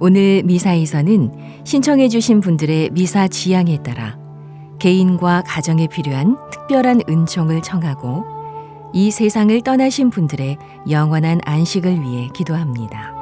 오늘 미사에서는 신청해 주신 분들의 미사 지향에 따라 개인과 가정에 필요한 특별한 은총을 청하고 이 세상을 떠나신 분들의 영원한 안식을 위해 기도합니다.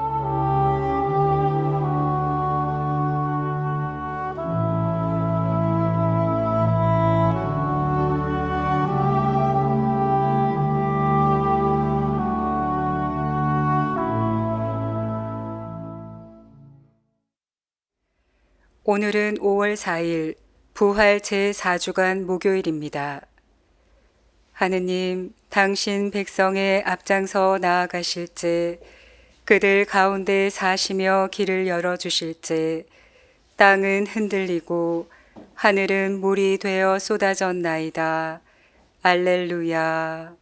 오늘은 5월 4일 부활 제4주간 목요일입니다. 하느님, 당신 백성의 앞장서 나아가실지, 그들 가운데 사시며 길을 열어주실지, 땅은 흔들리고 하늘은 물이 되어 쏟아졌나이다. 알렐루야.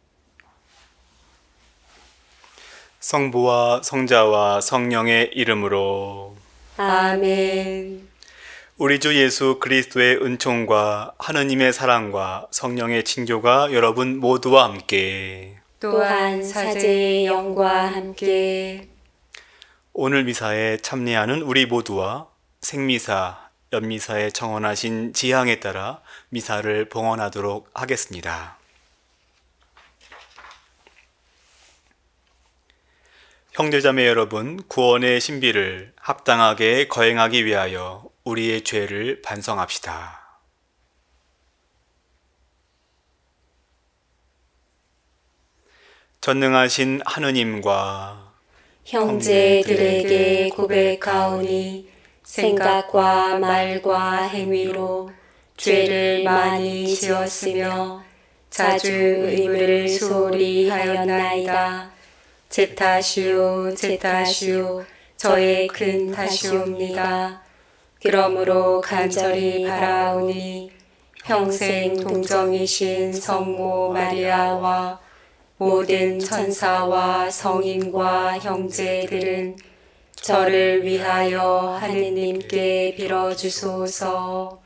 성부와 성자와 성령의 이름으로 아멘. 우리 주 예수 그리스도의 은총과 하느님의 사랑과 성령의 친교가 여러분 모두와 함께 또한 사제의 영과 함께 오늘 미사에 참여하는 우리 모두와 생미사, 연미사에 청원하신 지향에 따라 미사를 봉헌하도록 하겠습니다. 형제자매 여러분, 구원의 신비를 합당하게 거행하기 위하여 우리의 죄를 반성합시다. 전능하신 하느님과 형제들에게 고백하오니 생각과 말과 행위로 죄를 많이 지었으며 자주 의무를 소홀히 하였나이다. 제 탓이요 제 탓이요 저의 큰 탓이옵니다. 그러므로 간절히 바라오니 평생 동정이신 성모 마리아와 모든 천사와 성인과 형제들은 저를 위하여 하느님께 빌어주소서.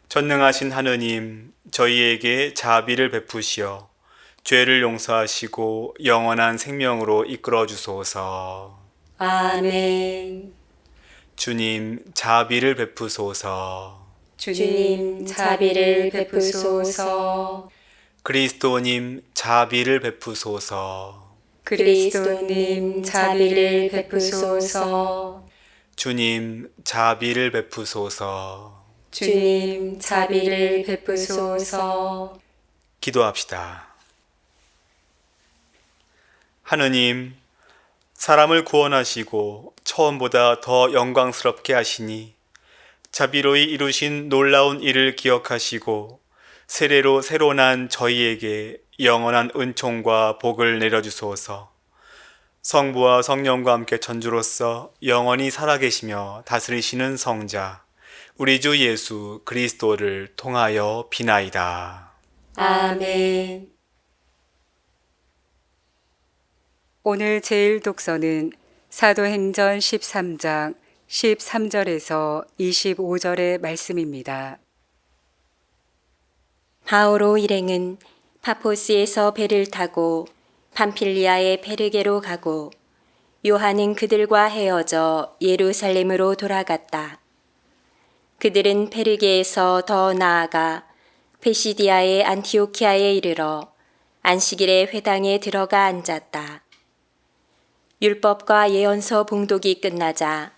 전능하신 하느님, 저희에게 자비를 베푸시어 죄를 용서하시고 영원한 생명으로 이끌어 주소서. 아멘. 주님, 자비를 베푸소서. 주님, 자비를 베푸소서. 그리스도님, 자비를 베푸소서. 그리스도님, 자비를 베푸소서. 주님, 자비를 베푸소서. 주님, 자비를 베푸소서. 기도합시다. 하느님, 사람을 구원하시고 처음보다 더 영광스럽게 하시니 자비로이 이루신 놀라운 일을 기억하시고 세례로 새로 난 저희에게 영원한 은총과 복을 내려주소서. 성부와 성령과 함께 천주로서 영원히 살아계시며 다스리시는 성자 우리 주 예수 그리스도를 통하여 비나이다. 아멘. 오늘 제일 독서는 사도행전 13장 13절에서 25절의 말씀입니다. 바오로 일행은 파포스에서 배를 타고 팜필리아의 베르게로 가고 요한은 그들과 헤어져 예루살렘으로 돌아갔다. 그들은 베르게에서 더 나아가 페시디아의 안티오키아에 이르러 안식일에 회당에 들어가 앉았다. 율법과 예언서 봉독이 끝나자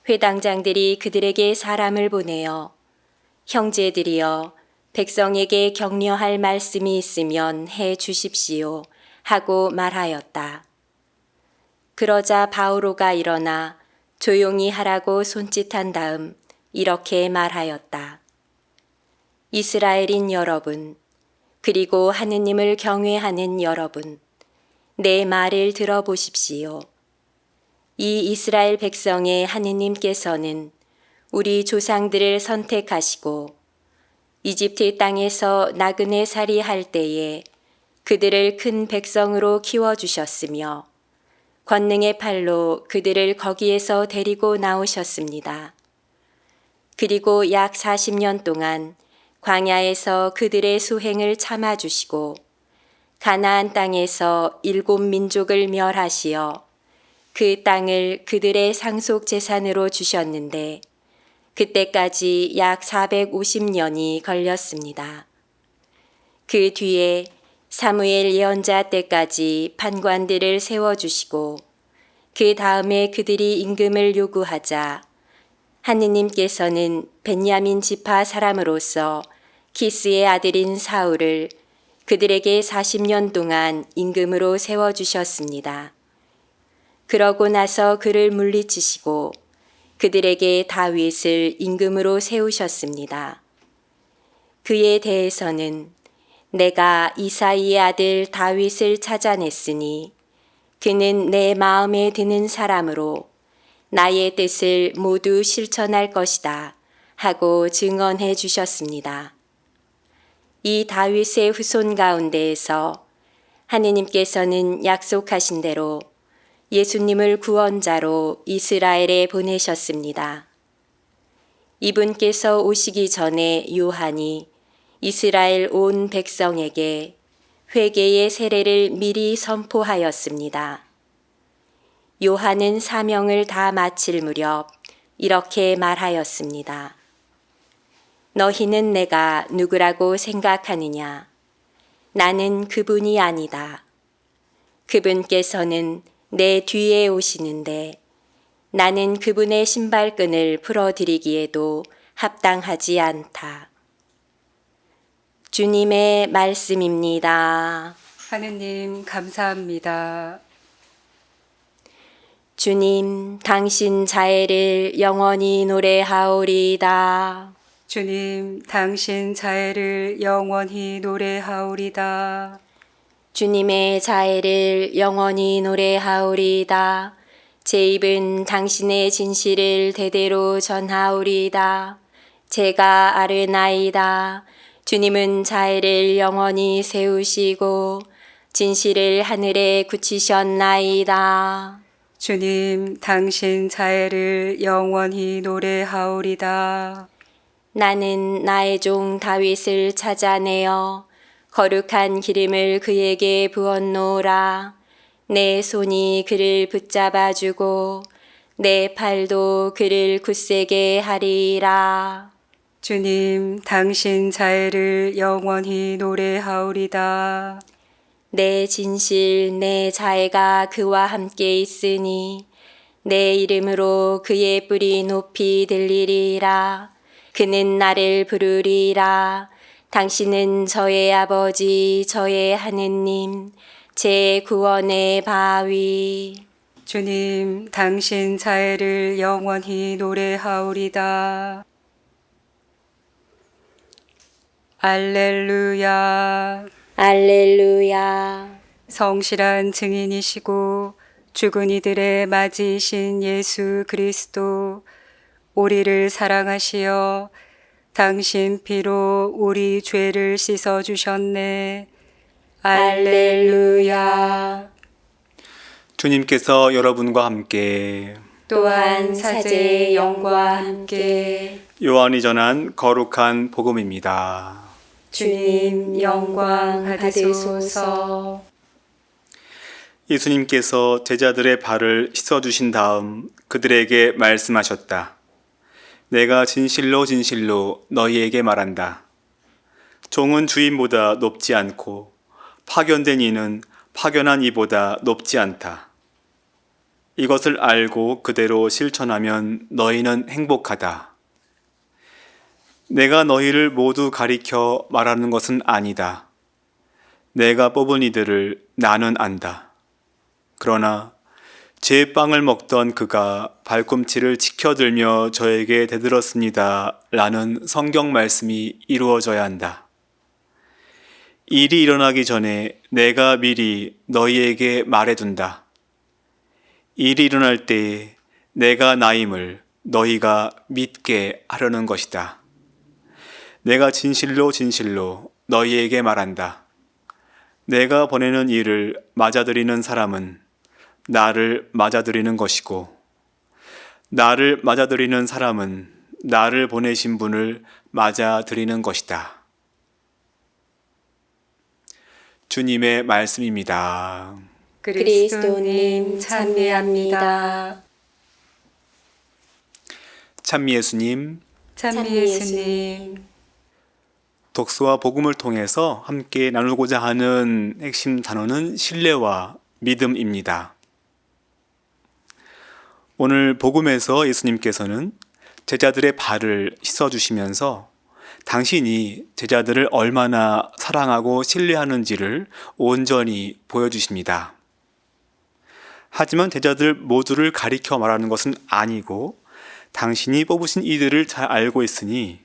회당장들이 그들에게 사람을 보내어 형제들이여 백성에게 격려할 말씀이 있으면 해 주십시오 하고 말하였다. 그러자 바오로가 일어나 조용히 하라고 손짓한 다음 이렇게 말하였다. 이스라엘인 여러분, 그리고 하느님을 경외하는 여러분, 내 말을 들어보십시오. 이 이스라엘 백성의 하느님께서는 우리 조상들을 선택하시고 이집트 땅에서 나그네 살이 할 때에 그들을 큰 백성으로 키워주셨으며 권능의 팔로 그들을 거기에서 데리고 나오셨습니다. 그리고 약 40년 동안 광야에서 그들의 수행을 참아주시고 가나안 땅에서 7 민족을 멸하시어 그 땅을 그들의 상속 재산으로 주셨는데 그때까지 약 450년이 걸렸습니다. 그 뒤에 사무엘 예언자 때까지 판관들을 세워주시고 그 다음에 그들이 임금을 요구하자 하느님께서는 벤야민 지파 사람으로서 키스의 아들인 사울을 그들에게 40년 동안 임금으로 세워주셨습니다. 그러고 나서 그를 물리치시고 그들에게 다윗을 임금으로 세우셨습니다. 그에 대해서는 내가 이사이의 아들 다윗을 찾아냈으니 그는 내 마음에 드는 사람으로 나의 뜻을 모두 실천할 것이다 하고 증언해 주셨습니다. 이 다윗의 후손 가운데에서 하느님께서는 약속하신 대로 예수님을 구원자로 이스라엘에 보내셨습니다. 이분께서 오시기 전에 요한이 이스라엘 온 백성에게 회개의 세례를 미리 선포하였습니다. 요한은 사명을 다 마칠 무렵 이렇게 말하였습니다. 너희는 내가 누구라고 생각하느냐? 나는 그분이 아니다. 그분께서는 내 뒤에 오시는데 나는 그분의 신발끈을 풀어드리기에도 합당하지 않다. 주님의 말씀입니다. 하느님 감사합니다. 주님, 당신 자애를 영원히 노래하오리이다. 주님, 당신 자애를 영원히 노래하오리다. 주님의 자애를 영원히 노래하오리이다. 제 입은 당신의 진실을 대대로 전하오리이다. 제가 아뢰나이다. 주님은 자애를 영원히 세우시고 진실을 하늘에 굳히셨나이다. 주님, 당신 자애를 영원히 노래하오리다. 나는 나의 종 다윗을 찾아내어 거룩한 기름을 그에게 부었노라. 내 손이 그를 붙잡아주고 내 팔도 그를 굳세게 하리라. 주님, 당신 자애를 영원히 노래하오리다. 내 진실 내 자애가 그와 함께 있으니 내 이름으로 그의 뿔이 높이 들리리라. 그는 나를 부르리라. 당신은 저의 아버지, 저의 하느님, 제 구원의 바위. 주님, 당신 자애를 영원히 노래하오리다. 알렐루야. 알렐루야. 성실한 증인이시고 죽은 이들의 맞이이신 예수 그리스도, 우리를 사랑하시어 당신 피로 우리 죄를 씻어주셨네. 알렐루야. 주님께서 여러분과 함께 또한 사제의 영과 함께 요한이 전한 거룩한 복음입니다. 주님 영광 받으소서. 예수님께서 제자들의 발을 씻어주신 다음 그들에게 말씀하셨다. 내가 진실로 진실로 너희에게 말한다. 종은 주인보다 높지 않고 파견된 이는 파견한 이보다 높지 않다. 이것을 알고 그대로 실천하면 너희는 행복하다. 내가 너희를 모두 가리켜 말하는 것은 아니다. 내가 뽑은 이들을 나는 안다. 그러나 제 빵을 먹던 그가 발꿈치를 치켜들며 저에게 대들었습니다. 라는 성경 말씀이 이루어져야 한다. 일이 일어나기 전에 내가 미리 너희에게 말해둔다. 일이 일어날 때에 내가 나임을 너희가 믿게 하려는 것이다. 내가 진실로 진실로 너희에게 말한다. 내가 보내는 일을 맞아들이는 사람은 나를 맞아들이는 것이고, 나를 맞아들이는 사람은 나를 보내신 분을 맞아들이는 것이다. 주님의 말씀입니다. 그리스도님 찬미합니다. 찬미 예수님, 찬미 예수님. 독서와 복음을 통해서 함께 나누고자 하는 핵심 단어는 신뢰와 믿음입니다. 오늘 복음에서 예수님께서는 제자들의 발을 씻어주시면서 당신이 제자들을 얼마나 사랑하고 신뢰하는지를 온전히 보여주십니다. 하지만 제자들 모두를 가리켜 말하는 것은 아니고 당신이 뽑으신 이들을 잘 알고 있으니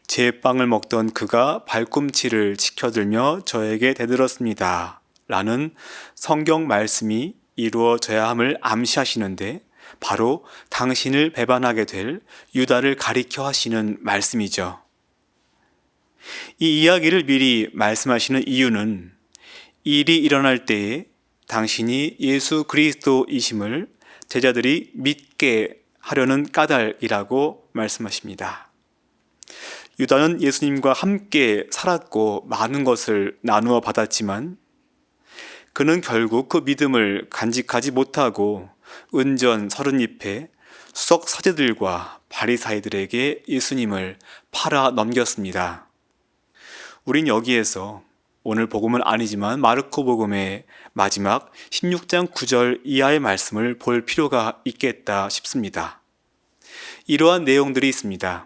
제 빵을 먹던 그가 발꿈치를 지켜들며 저에게 대들었습니다. 라는 성경 말씀이 이루어져야 함을 암시하시는데 바로 당신을 배반하게 될 유다를 가리켜 하시는 말씀이죠. 이 이야기를 미리 말씀하시는 이유는 일이 일어날 때에 당신이 예수 그리스도이심을 제자들이 믿게 하려는 까닭이라고 말씀하십니다. 유다는 예수님과 함께 살았고 많은 것을 나누어 받았지만 그는 결국 그 믿음을 간직하지 못하고 은전 30잎에 수석 사제들과 바리사이들에게 예수님을 팔아 넘겼습니다. 우린 여기에서 오늘 복음은 아니지만 마르코 복음의 마지막 16장 9절 이하의 말씀을 볼 필요가 있겠다 싶습니다. 이러한 내용들이 있습니다.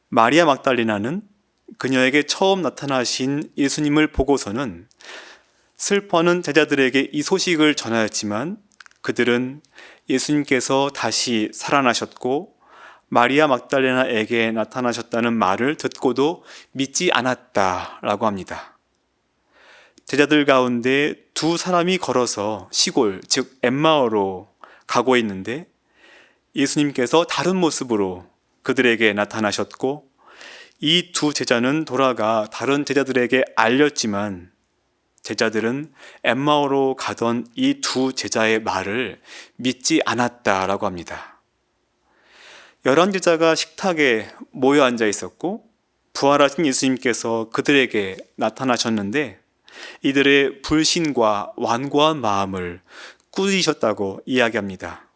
마리아 막달레나는 그녀에게 처음 나타나신 예수님을 보고서는 슬퍼하는 제자들에게 이 소식을 전하였지만 그들은 예수님께서 다시 살아나셨고 마리아 막달레나에게 나타나셨다는 말을 듣고도 믿지 않았다라고 합니다. 제자들 가운데 두 사람이 걸어서 시골, 즉 엠마오로 가고 있는데 예수님께서 다른 모습으로 그들에게 나타나셨고 이 두 제자는 돌아가 다른 제자들에게 알렸지만 제자들은 엠마오로 가던 이 두 제자의 말을 믿지 않았다라고 합니다. 11제자가 식탁에 모여 앉아 있었고 부활하신 예수님께서 그들에게 나타나셨는데 이들의 불신과 완고한 마음을 꾸짖으셨다고 이야기합니다.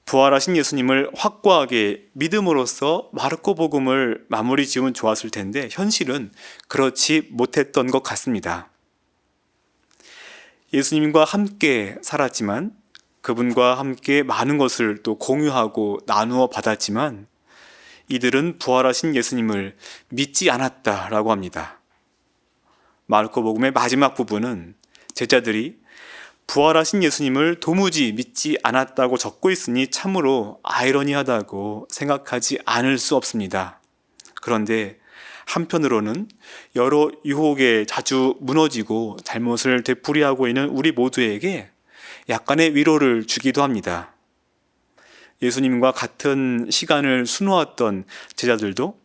부활하신 예수님을 확고하게 믿음으로써 마르코 복음을 마무리 지으면 좋았을 텐데 현실은 그렇지 못했던 것 같습니다. 예수님과 함께 살았지만 그분과 함께 많은 것을 또 공유하고 나누어 받았지만 이들은 부활하신 예수님을 믿지 않았다라고 합니다. 마르코 복음의 마지막 부분은 제자들이 부활하신 예수님을 도무지 믿지 않았다고 적고 있으니 참으로 아이러니하다고 생각하지 않을 수 없습니다. 그런데 한편으로는 여러 유혹에 자주 무너지고 잘못을 되풀이하고 있는 우리 모두에게 약간의 위로를 주기도 합니다. 예수님과 같은 시간을 수놓았던 제자들도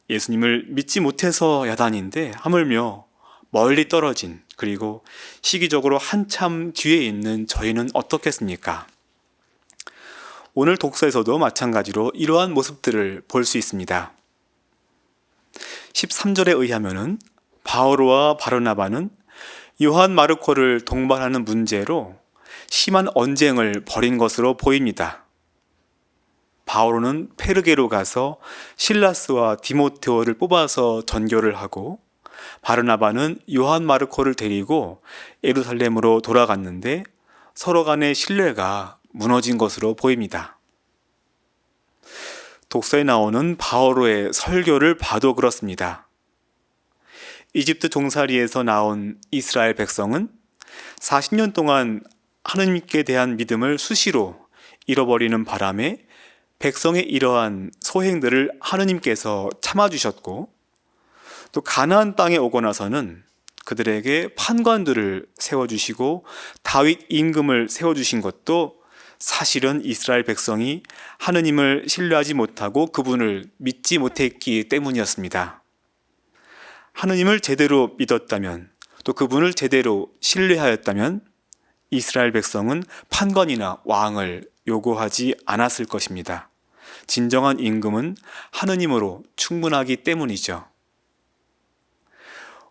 예수님을 믿지 못해서 야단인데 하물며 멀리 떨어진 그리고 시기적으로 한참 뒤에 있는 저희는 어떻겠습니까? 오늘 독서에서도 마찬가지로 이러한 모습들을 볼 수 있습니다. 13절에 의하면은 바오로와 바르나바는 요한 마르코를 동반하는 문제로 심한 언쟁을 벌인 것으로 보입니다. 바오로는 페르게로 가서 실라스와 디모테오를 뽑아서 전교를 하고 바르나바는 요한 마르코를 데리고 예루살렘으로 돌아갔는데 서로 간의 신뢰가 무너진 것으로 보입니다. 독서에 나오는 바오로의 설교를 봐도 그렇습니다. 이집트 종살이에서 나온 이스라엘 백성은 40년 동안 하느님께 대한 믿음을 수시로 잃어버리는 바람에 백성의 이러한 소행들을 하느님께서 참아주셨고 또 가나안 땅에 오고 나서는 그들에게 판관들을 세워주시고 다윗 임금을 세워주신 것도 사실은 이스라엘 백성이 하느님을 신뢰하지 못하고 그분을 믿지 못했기 때문이었습니다. 하느님을 제대로 믿었다면 또 그분을 제대로 신뢰하였다면 이스라엘 백성은 판관이나 왕을 요구하지 않았을 것입니다. 진정한 임금은 하느님으로 충분하기 때문이죠.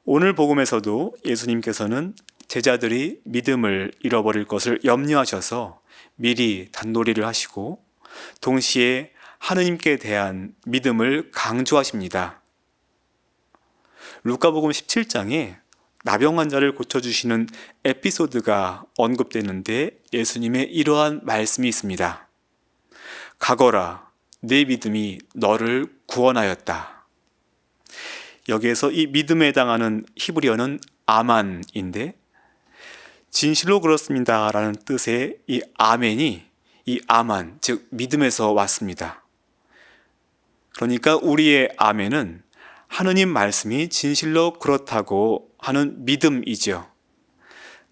오늘 복음에서도 예수님께서는 제자들이 믿음을 잃어버릴 것을 염려하셔서 미리 단도리를 하시고 동시에 하느님께 대한 믿음을 강조하십니다. 루카복음 17장에 나병 환자를 고쳐주시는 에피소드가 언급되는데 예수님의 이러한 말씀이 있습니다. 가거라, 내 믿음이 너를 구원하였다. 여기에서 이 믿음에 해당하는 히브리어는 아만인데 진실로 그렇습니다 라는 뜻의 이 아멘이 이 아만, 즉 믿음에서 왔습니다. 그러니까 우리의 아멘은 하느님 말씀이 진실로 그렇다고 하는 믿음이죠.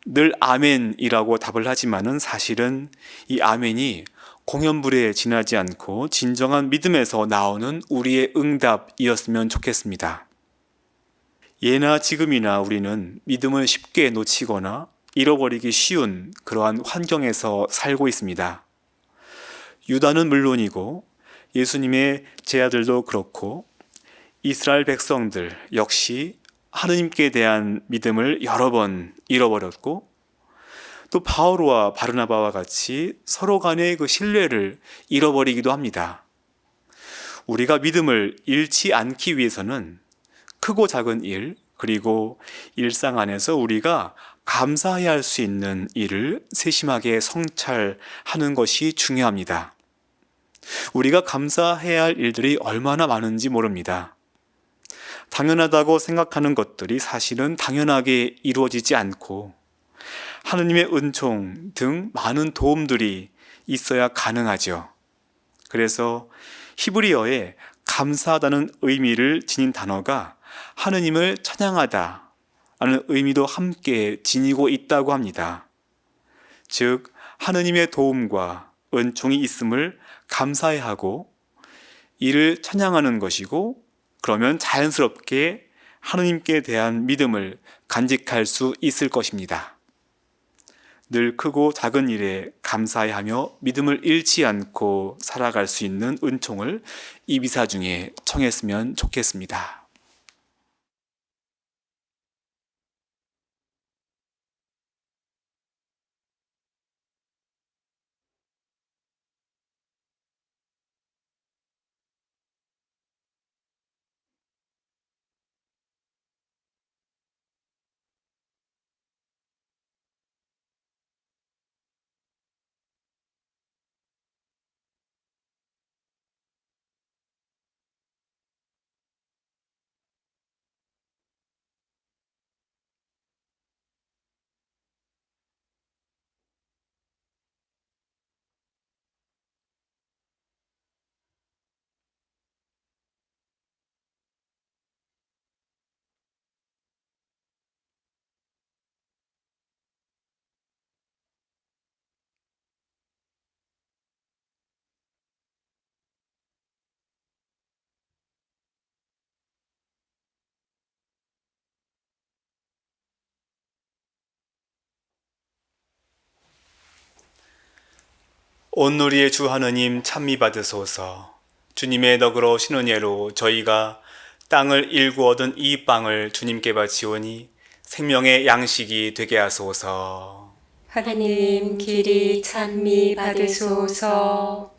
늘 아멘이라고 답을 하지만은 사실은 이 아멘이 공연불에 지나지 않고 진정한 믿음에서 나오는 우리의 응답이었으면 좋겠습니다. 예나 지금이나 우리는 믿음을 쉽게 놓치거나 잃어버리기 쉬운 그러한 환경에서 살고 있습니다. 유다는 물론이고 예수님의 제자들도 그렇고 이스라엘 백성들 역시 하느님께 대한 믿음을 여러 번 잃어버렸고 또 바오로와 바르나바와 같이 서로 간의 그 신뢰를 잃어버리기도 합니다. 우리가 믿음을 잃지 않기 위해서는 크고 작은 일, 그리고 일상 안에서 우리가 감사해야 할 수 있는 일을 세심하게 성찰하는 것이 중요합니다. 우리가 감사해야 할 일들이 얼마나 많은지 모릅니다. 당연하다고 생각하는 것들이 사실은 당연하게 이루어지지 않고 하느님의 은총 등 많은 도움들이 있어야 가능하죠. 그래서 히브리어에 감사하다는 의미를 지닌 단어가 하느님을 찬양하다 라는 의미도 함께 지니고 있다고 합니다. 즉 하느님의 도움과 은총이 있음을 감사해하고 이를 찬양하는 것이고 그러면 자연스럽게 하느님께 대한 믿음을 간직할 수 있을 것입니다. 늘 크고 작은 일에 감사해하며 믿음을 잃지 않고 살아갈 수 있는 은총을 이 미사 중에 청했으면 좋겠습니다. 온누리의 주 하느님 찬미 받으소서. 주님의 너그러우신 은혜로 저희가 땅을 일구 얻은 이 빵을 주님께 바치오니 생명의 양식이 되게 하소서. 하느님 길이 찬미 받으소서.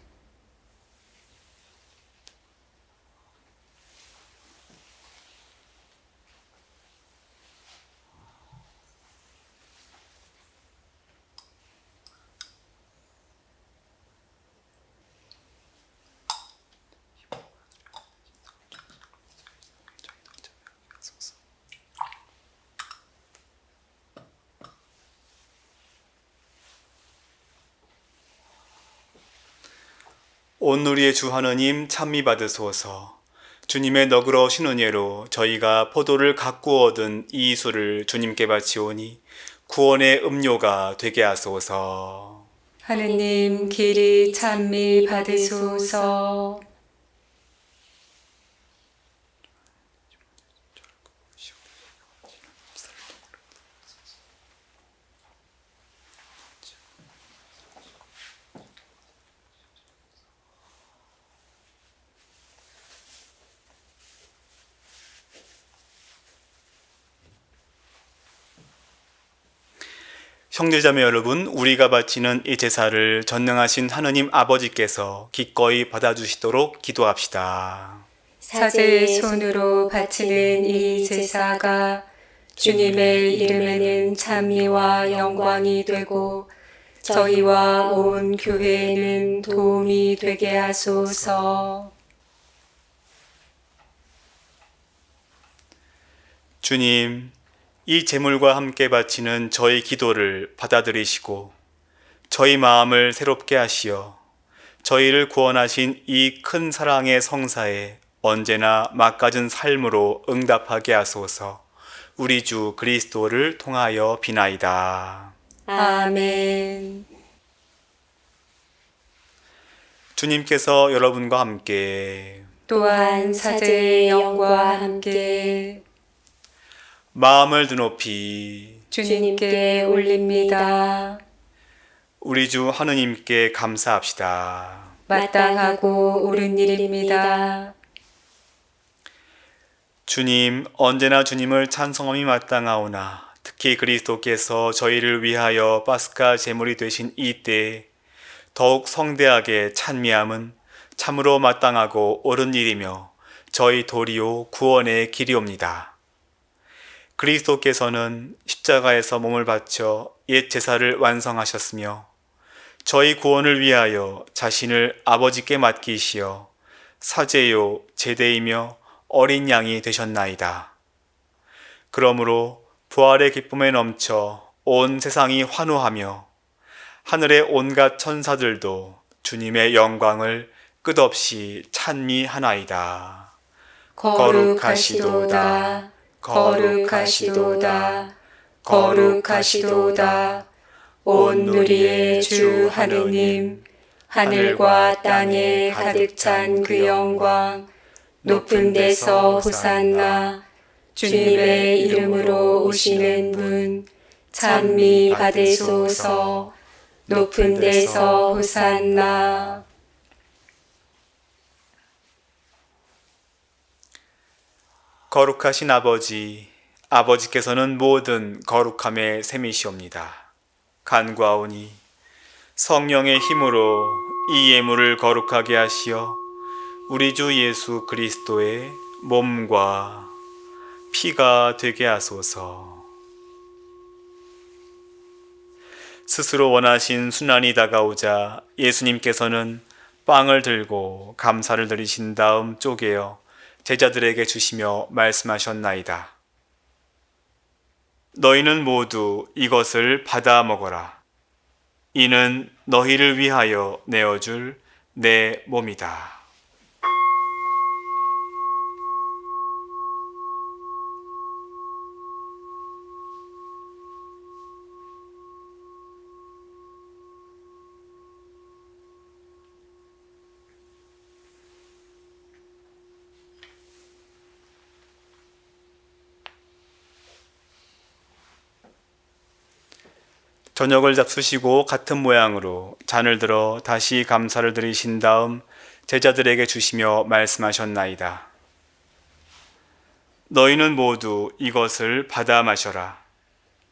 온누리의 주 하느님 찬미 받으소서. 주님의 너그러우신 은혜로 저희가 포도를 가꾸어 얻은 이 술을 주님께 바치오니 구원의 음료가 되게 하소서. 하느님 길이 찬미 받으소서. 형제자매 여러분, 우리가 바치는 이 제사를 전능하신 하느님 아버지께서 기꺼이 받아주시도록 기도합시다. 사제의 손으로 바치는 이 제사가 주님의 이름에는 찬미와 영광이 되고 저희와 온 교회에는 도움이 되게 하소서. 주님, 이 제물과 함께 바치는 저희 기도를 받아들이시고 저희 마음을 새롭게 하시어 저희를 구원하신 이 큰 사랑의 성사에 언제나 막가진 삶으로 응답하게 하소서. 우리 주 그리스도를 통하여 비나이다. 아멘. 주님께서 여러분과 함께 또한 사제의 영과 함께 마음을 드높이 주님께 올립니다. 우리 주 하느님께 감사합시다. 마땅하고 옳은 일입니다. 주님, 언제나 주님을 찬송함이 마땅하오나 특히 그리스도께서 저희를 위하여 파스카 제물이 되신 이때 더욱 성대하게 찬미함은 참으로 마땅하고 옳은 일이며 저희 도리요 구원의 길이옵니다. 그리스도께서는 십자가에서 몸을 바쳐 옛 제사를 완성하셨으며 저희 구원을 위하여 자신을 아버지께 맡기시어 사제요 제대이며 어린 양이 되셨나이다. 그러므로 부활의 기쁨에 넘쳐 온 세상이 환호하며 하늘의 온갖 천사들도 주님의 영광을 끝없이 찬미하나이다. 거룩하시도다. 거룩하시도다. 거룩하시도다. 온 누리의 주 하느님, 하늘과 땅에 가득 찬 그 영광, 높은 데서 호산나, 주님의 이름으로 오시는 분, 찬미 받으소서. 높은 데서 호산나. 거룩하신 아버지, 아버지께서는 모든 거룩함의 셈이시옵니다. 간구하오니 성령의 힘으로 이 예물을 거룩하게 하시어 우리 주 예수 그리스도의 몸과 피가 되게 하소서. 스스로 원하신 순환이 다가오자 예수님께서는 빵을 들고 감사를 드리신 다음 쪼개어 제자들에게 주시며 말씀하셨나이다. 너희는 모두 이것을 받아 먹어라. 이는 너희를 위하여 내어줄 내 몸이다. 저녁을 잡수시고 같은 모양으로 잔을 들어 다시 감사를 드리신 다음 제자들에게 주시며 말씀하셨나이다. 너희는 모두 이것을 받아 마셔라.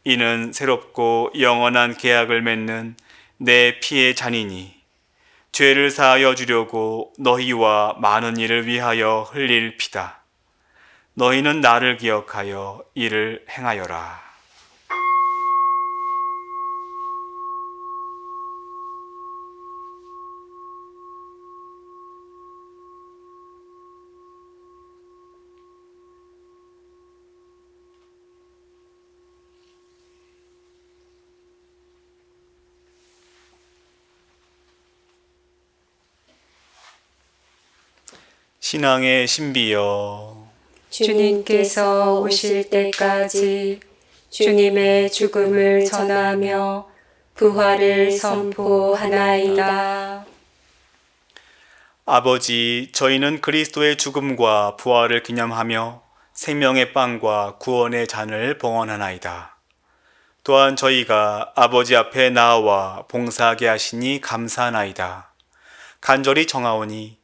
이는 새롭고 영원한 계약을 맺는 내 피의 잔이니 죄를 사하여 주려고 너희와 많은 이를 위하여 흘릴 피다. 너희는 나를 기억하여 이를 행하여라. 신앙의 신비여, 주님께서 오실 때까지 주님의 죽음을 전하며 부활을 선포하나이다. 아버지, 저희는 그리스도의 죽음과 부활을 기념하며 생명의 빵과 구원의 잔을 봉헌하나이다. 또한 저희가 아버지 앞에 나와 봉사하게 하시니 감사하나이다. 간절히 청하오니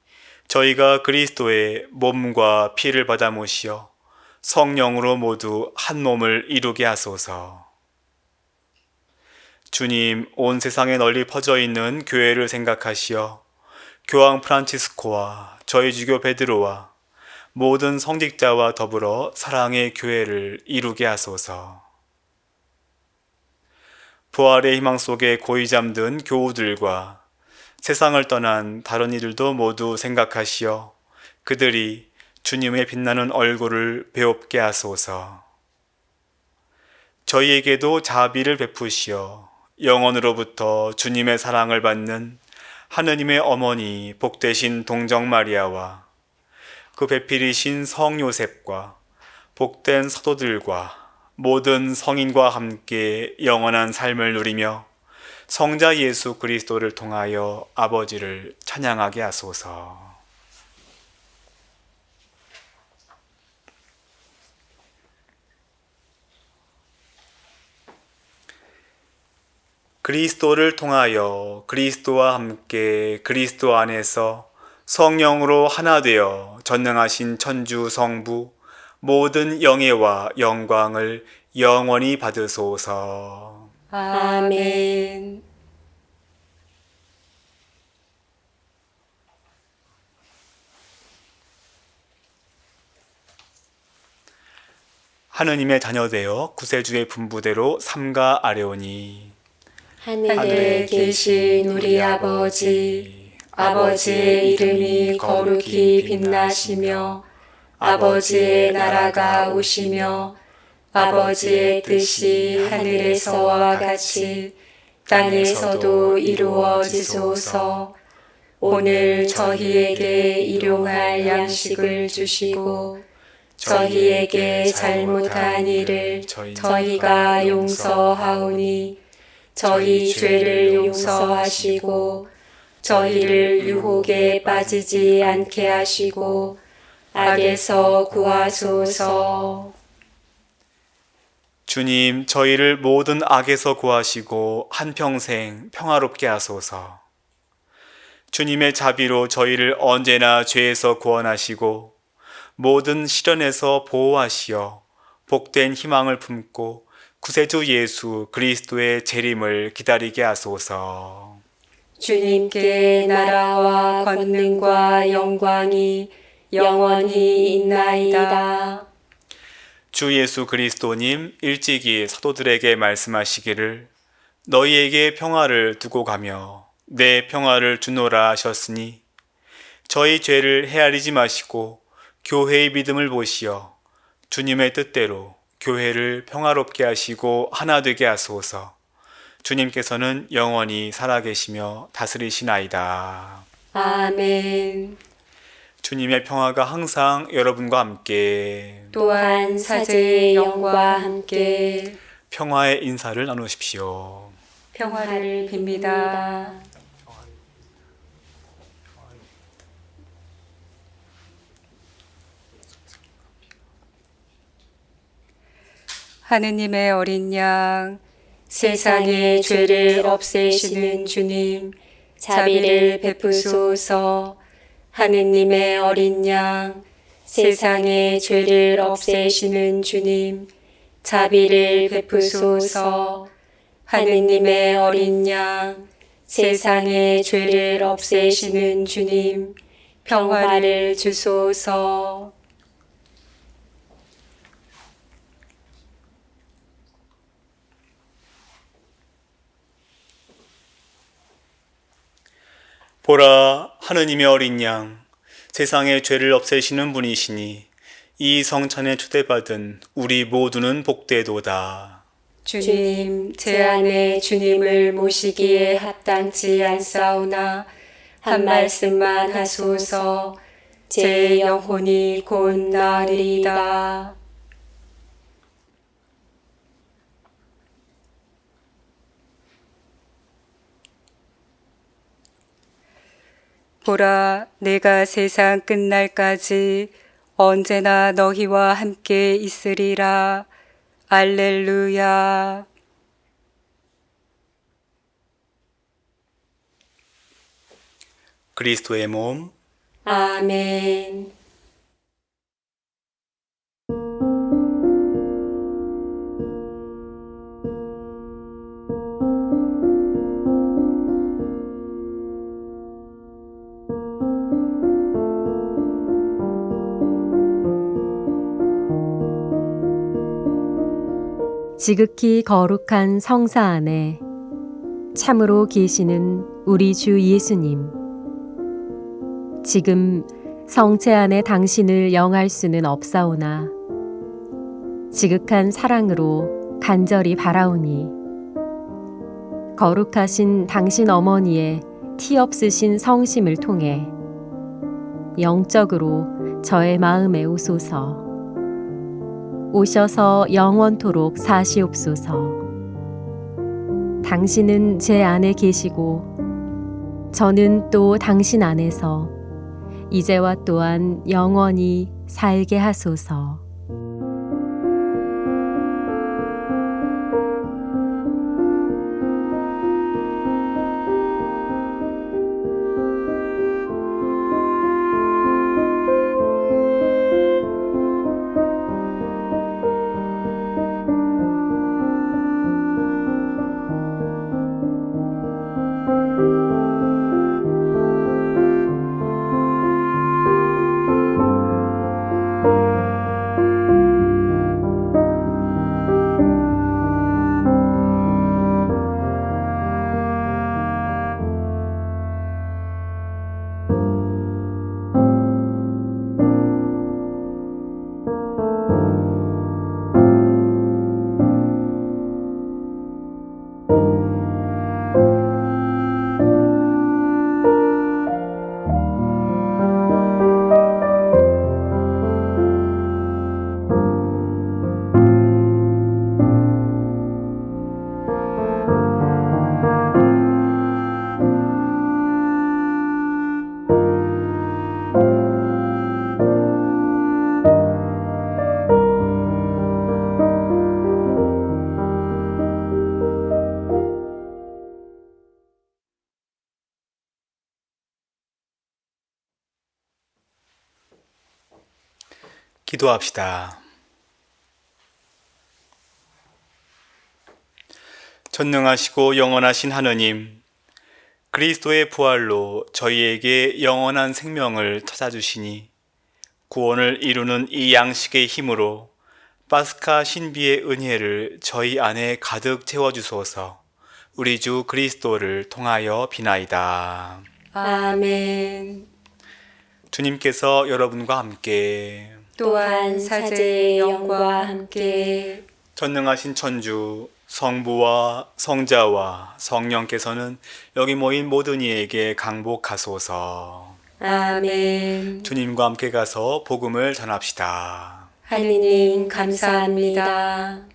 저희가 그리스도의 몸과 피를 받아 모시어 성령으로 모두 한 몸을 이루게 하소서. 주님, 온 세상에 널리 퍼져 있는 교회를 생각하시어 교황 프란치스코와 저희 주교 베드로와 모든 성직자와 더불어 사랑의 교회를 이루게 하소서. 부활의 희망 속에 고이 잠든 교우들과 세상을 떠난 다른 이들도 모두 생각하시어 그들이 주님의 빛나는 얼굴을 배웁게 하소서. 저희에게도 자비를 베푸시어 영원으로부터 주님의 사랑을 받는 하느님의 어머니 복되신 동정 마리아와 그 배필이신 성 요셉과 복된 사도들과 모든 성인과 함께 영원한 삶을 누리며 성자 예수 그리스도를 통하여 아버지를 찬양하게 하소서. 그리스도를 통하여 그리스도와 함께 그리스도 안에서 성령으로 하나 되어 전능하신 천주 성부 모든 영예와 영광을 영원히 받으소서. 아멘. 하느님의 자녀되어 구세주의 분부대로 삼가 아뢰오니 하늘에 계신 우리 아버지, 아버지의 이름이 거룩히 빛나시며 아버지의 나라가 오시며 아버지의 뜻이 하늘에서와 같이 땅에서도 이루어지소서. 오늘 저희에게 일용할 양식을 주시고 저희에게 잘못한 일을 저희가 용서하오니 저희 죄를 용서하시고 저희를 유혹에 빠지지 않게 하시고 악에서 구하소서. 주님, 저희를 모든 악에서 구하시고 한평생 평화롭게 하소서. 주님의 자비로 저희를 언제나 죄에서 구원하시고 모든 시련에서 보호하시어 복된 희망을 품고 구세주 예수 그리스도의 재림을 기다리게 하소서. 주님께 나라와 권능과 영광이 영원히 있나이다. 주 예수 그리스도님 일찍이 사도들에게 말씀하시기를 너희에게 평화를 두고 가며 내 평화를 주노라 하셨으니 저희 죄를 헤아리지 마시고 교회의 믿음을 보시어 주님의 뜻대로 교회를 평화롭게 하시고 하나 되게 하소서. 주님께서는 영원히 살아계시며 다스리시나이다. 아멘. 주님의 평화가 항상 여러분과 함께 또한 사제의 영과 함께 평화의 인사를 나누십시오. 평화를 빕니다. 하느님의 어린 양, 세상의 죄를 없애시는 주님, 자비를 베푸소서. 하느님의 어린 양, 세상의 죄를 없애시는 주님, 자비를 베푸소서. 하느님의 어린 양, 세상의 죄를 없애시는 주님, 평화를 주소서. 보라, 하느님의 어린 양, 세상의 죄를 없애시는 분이시니 이 성찬에 초대받은 우리 모두는 복되도다. 주님, 제 안에 주님을 모시기에 합당치 않사오나 한 말씀만 하소서. 제 영혼이 곧 나으리이다. 보라, 내가 세상 끝날까지 언제나 너희와 함께 있으리라. 알렐루야. 그리스도의 몸, 아멘. 지극히 거룩한 성사 안에 참으로 계시는 우리 주 예수님, 지금 성체 안에 당신을 영할 수는 없사오나 지극한 사랑으로 간절히 바라오니 거룩하신 당신 어머니의 티 없으신 성심을 통해 영적으로 저의 마음에 오소서. 오셔서 영원토록 사시옵소서. 당신은 제 안에 계시고 저는 또 당신 안에서 이제와 또한 영원히 살게 하소서. 기도합시다. 전능하시고 영원하신 하느님, 그리스도의 부활로 저희에게 영원한 생명을 찾아주시니 구원을 이루는 이 양식의 힘으로 파스카 신비의 은혜를 저희 안에 가득 채워주소서. 우리 주 그리스도를 통하여 비나이다. 아멘. 주님께서 여러분과 함께 또한 사제의 영과 함께 전능하신 천주 성부와 성자와 성령께서는 여기 모인 모든 이에게 강복하소서. 아멘. 주님과 함께 가서 복음을 전합시다. 하느님 감사합니다.